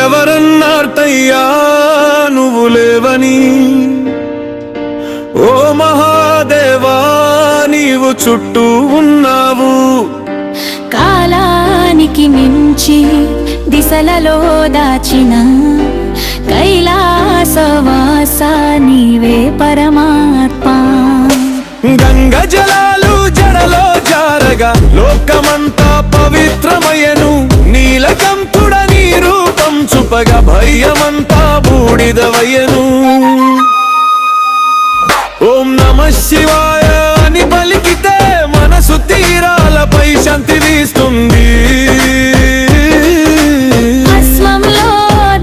ఎవరన్నార్తయ్యా నువ్వు లేవని? ఓ మహాదేవా నీవు చుట్టూ ఉన్నావు. కాలానికి మించి దిశలలో దాచిన కైలాసవాస నీవే పరమాత్మ. గంగ జలాలు జడలో జారగా లోకమంతా పవిత్రమయను. నీలకంఠుడ నీ రూపం చూపగా భయమంతా బూడిదవయను. ఓం నమః శివాయ అని పలికితే మనసు తీరాలపై శాంతి వీస్తుంది. అశ్వంలో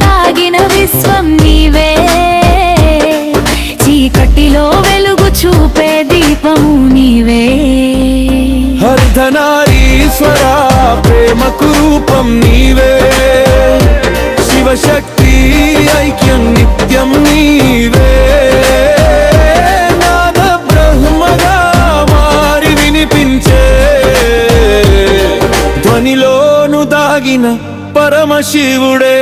దాగిన విశ్వం నీవే, చీకటిలో వెలుగు చూపే దీపము నీవే. అర్ధనారీశ్వర ప్రేమకు రూపం నీవే. శివశక్తి ఐక్యం నిత్యం నీవే. నాద బ్రహ్మగా మారి వినిపించే ధ్వనిలోను దాగిన పరమశివుడే.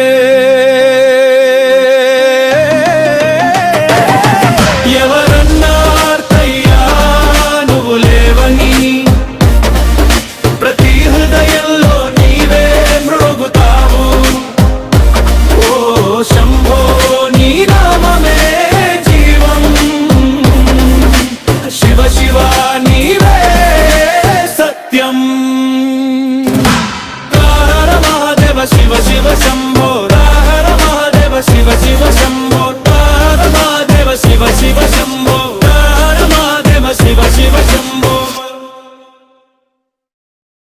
ఎవరన్నార్తయ్యా నువ్వు లేవని? ప్రతి హృదయంలో నీవే మృగుతావు. ఓ శంభో నీ నామమే జీవం. శివ శివ నీవే సత్యం. కారణ మహాదేవ శివ శివ శంభో.